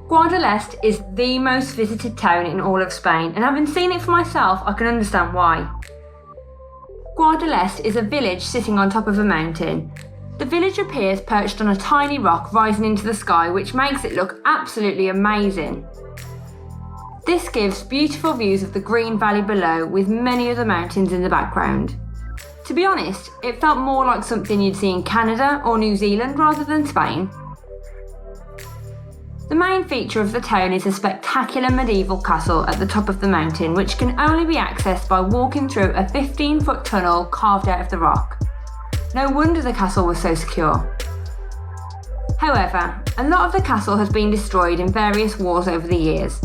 Guadalest is the most visited town in all of Spain, and having seen it for myself, I can understand why. Guadalest is a village sitting on top of a mountain. The village appears perched on a tiny rock rising into the sky, which makes it look absolutely amazing. This gives beautiful views of the green valley below with many other mountains in the background. To be honest, it felt more like something you'd see in Canada or New Zealand rather than Spain. The main feature of the town is a spectacular medieval castle at the top of the mountain, which can only be accessed by walking through a 15-foot tunnel carved out of the rock. No wonder the castle was so secure. However, a lot of the castle has been destroyed in various wars over the years.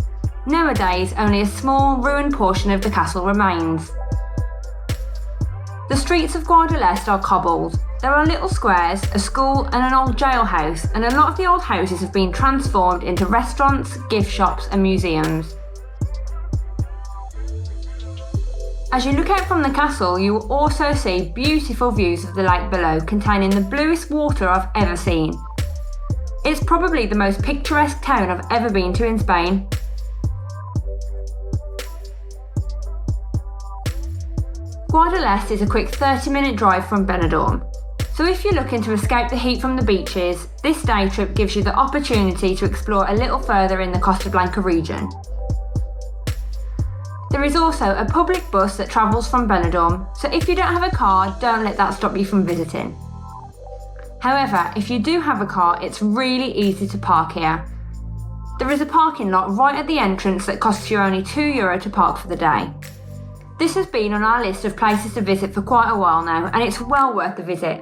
Nowadays, only a small, ruined portion of the castle remains. The streets of Guadalest are cobbled. There are little squares, a school and an old jailhouse, and a lot of the old houses have been transformed into restaurants, gift shops and museums. As you look out from the castle, you will also see beautiful views of the lake below, containing the bluest water I've ever seen. It's probably the most picturesque town I've ever been to in Spain. Guadalest is a quick 30-minute drive from Benidorm. So if you're looking to escape the heat from the beaches, this day trip gives you the opportunity to explore a little further in the Costa Blanca region. There is also a public bus that travels from Benidorm, so if you don't have a car, don't let that stop you from visiting. However, if you do have a car, it's really easy to park here. There is a parking lot right at the entrance that costs you only €2 to park for the day. This has been on our list of places to visit for quite a while now, and it's well worth the visit.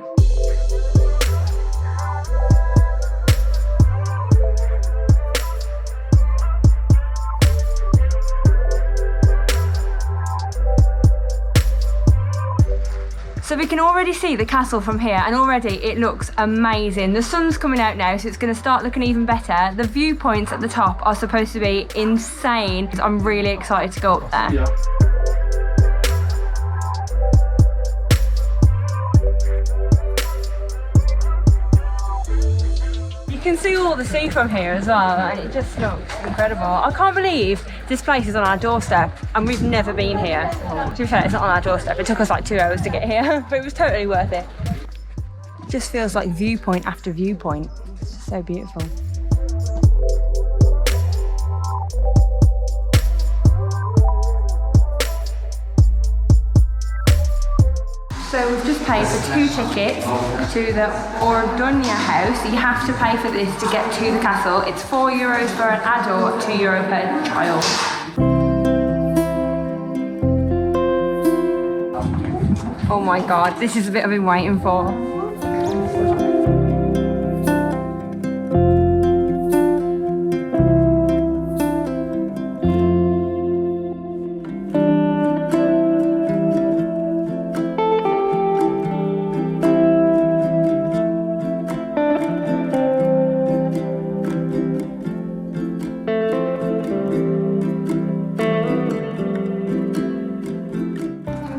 So we can already see the castle from here, and already it looks amazing. The sun's coming out now, so it's going to start looking even better. The viewpoints at the top are supposed to be insane. I'm really excited to go up there. Yeah. You can see all the sea from here as well, and it just looks incredible. I can't believe this place is on our doorstep and we've never been here. To be fair, it's not on our doorstep. It took us like 2 hours to get here, but it was totally worth it. It just feels like viewpoint after viewpoint. It's just so beautiful. So we've just paid for 2 tickets to the Orduña house. You have to pay for this to get to the castle. It's €4 for an adult, €2 per child. Oh my god, this is the bit I've been waiting for.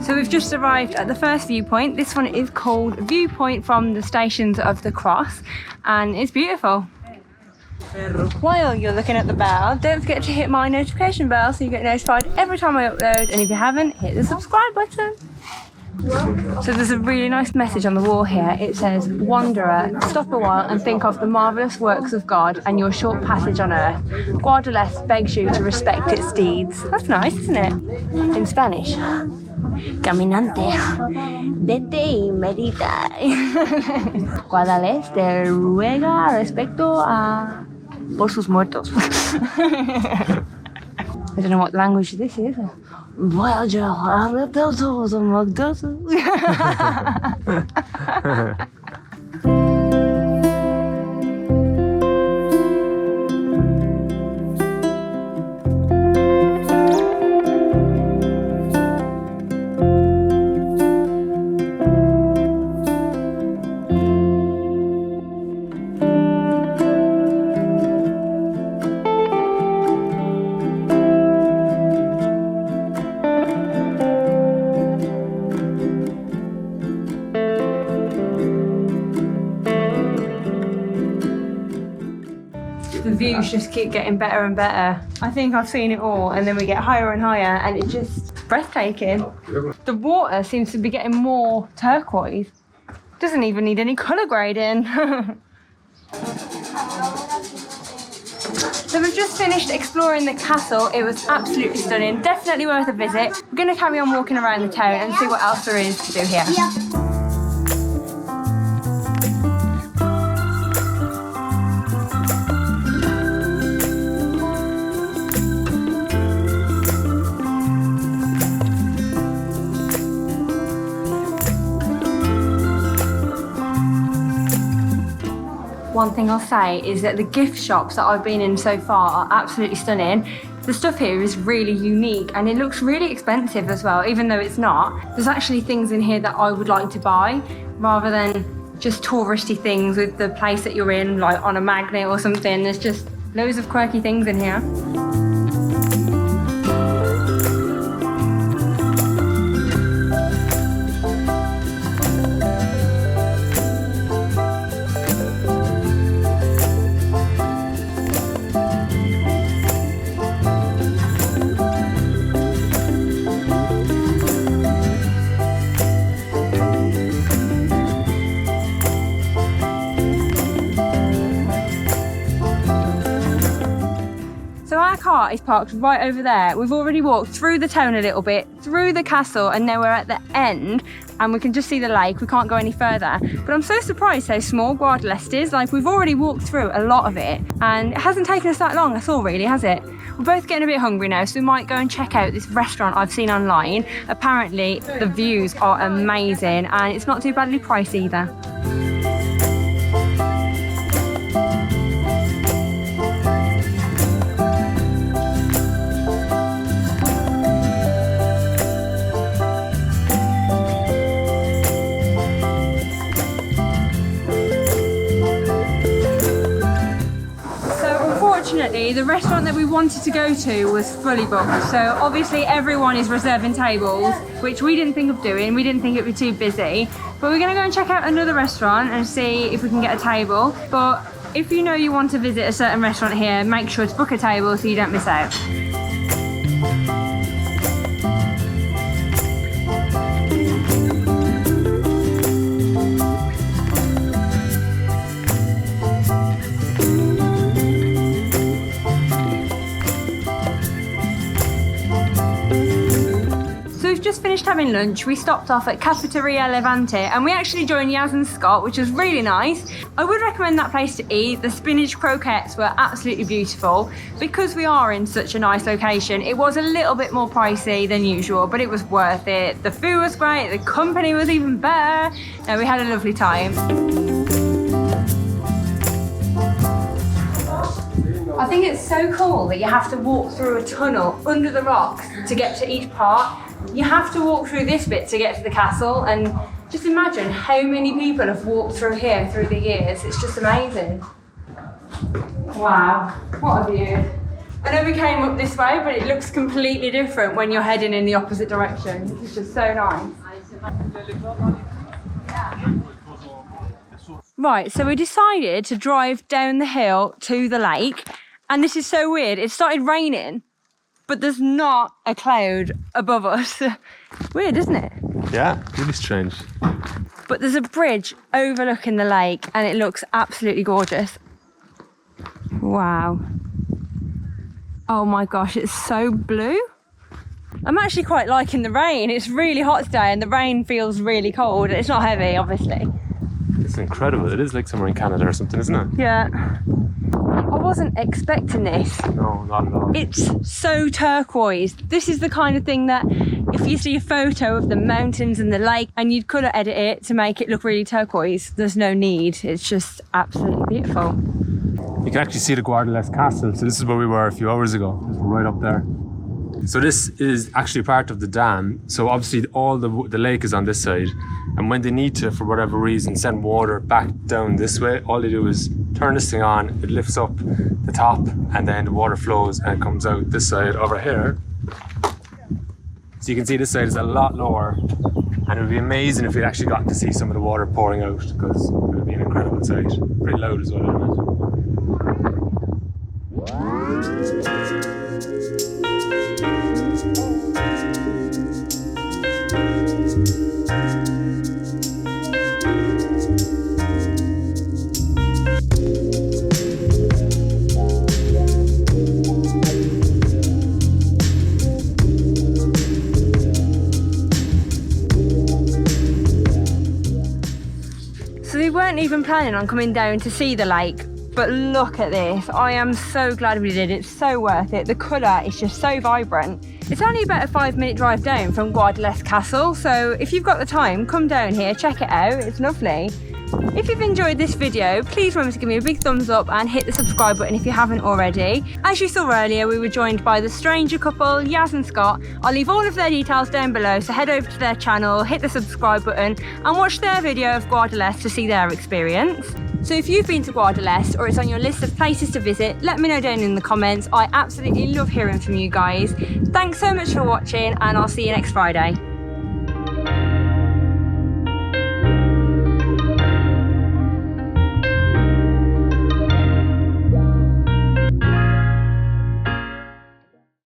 So we've just arrived at the first viewpoint. This one is called Viewpoint from the Stations of the Cross, and it's beautiful. While you're looking at the bell, don't forget to hit my notification bell so you get notified every time I upload, and if you haven't, hit the subscribe button. So there's a really nice message on the wall here. It says, "Wanderer, stop a while and think of the marvellous works of God and your short passage on earth. Guadalest begs you to respect its deeds." That's nice, isn't it? In Spanish. Caminante, vete y medita. Guadalest te ruega respecto a por sus muertos. I don't know what language this is. the views just keep getting better and better. I think I've seen it all, and then we get higher and higher, and it's just breathtaking. The water seems to be getting more turquoise. Doesn't even need any colour grading. So we've just finished exploring the castle. It was absolutely stunning, definitely worth a visit. We're going to carry on walking around the town and see what else there is to do here. Yeah. One thing I'll say is that the gift shops that I've been in so far are absolutely stunning. The stuff here is really unique and it looks really expensive as well, even though it's not. There's actually things in here that I would like to buy rather than just touristy things with the place that you're in, like on a magnet or something. There's just loads of quirky things in here. Car is parked right over there. We've already walked through the town a little bit, through the castle, and now we're at the end and we can just see the lake. We can't go any further. But I'm so surprised how small Guadalest is. Like, we've already walked through a lot of it and it hasn't taken us that long at all, really, has it? We're both getting a bit hungry now, so we might go and check out this restaurant I've seen online. Apparently the views are amazing and it's not too badly priced either. Unfortunately, the restaurant that we wanted to go to was fully booked, so obviously everyone is reserving tables, which we didn't think of doing. We didn't think it would be too busy, but we're going to go and check out another restaurant and see if we can get a table. But if you know you want to visit a certain restaurant here, make sure to book a table so you don't miss out. Just finished having lunch. We stopped off at Cafeteria Levante and we actually joined Yaz and Scott, which was really nice. I would recommend that place to eat. The spinach croquettes were absolutely beautiful. Because we are in such a nice location, it was a little bit more pricey than usual, but it was worth it. The food was great, the company was even better, and we had a lovely time. I think it's so cool that you have to walk through a tunnel under the rocks to get to each part. You have to walk through this bit to get to the castle, and just imagine how many people have walked through here through the years. It's just amazing. Wow, what a view. I know we came up this way, but it looks completely different when you're heading in the opposite direction. It's just so nice. Right, so we decided to drive down the hill to the lake, and this is so weird. It started raining, but there's not a cloud above us. Weird, isn't it? Yeah, really strange. But there's a bridge overlooking the lake and it looks absolutely gorgeous. Wow. Oh my gosh, it's so blue. I'm actually quite liking the rain. It's really hot today and the rain feels really cold. It's not heavy, obviously. It's incredible. It is like somewhere in Canada or something, isn't it? Yeah. I wasn't expecting this. No, not at all. It's so turquoise. This is the kind of thing that if you see a photo of the mountains and the lake and you'd colour edit it to make it look really turquoise, there's no need. It's just absolutely beautiful. You can actually see the Guadalest Castle. So this is where we were a few hours ago. Right up there. So this is actually part of the dam. So obviously all the lake is on this side. And when they need to, for whatever reason, send water back down this way, all they do is turn this thing on, it lifts up the top, and then the water flows and it comes out this side over here. So you can see this side is a lot lower, and it would be amazing if we actually got to see some of the water pouring out, because it would be an incredible sight. Pretty loud as well, isn't it? So we weren't even planning on coming down to see the lake, but look at this. I am so glad we did. It's so worth it. The colour is just so vibrant. It's only about a 5-minute drive down from Guadalest Castle, so if you've got the time, come down here, check it out. It's lovely. If you've enjoyed this video, please remember to give me a big thumbs up and hit the subscribe button if you haven't already. As you saw earlier, we were joined by the stranger couple, Yaz and Scott. I'll leave all of their details down below, so head over to their channel, hit the subscribe button and watch their video of Guadalest to see their experience. So if you've been to Guadalest or it's on your list of places to visit, let me know down in the comments. I absolutely love hearing from you guys. Thanks so much for watching and I'll see you next Friday.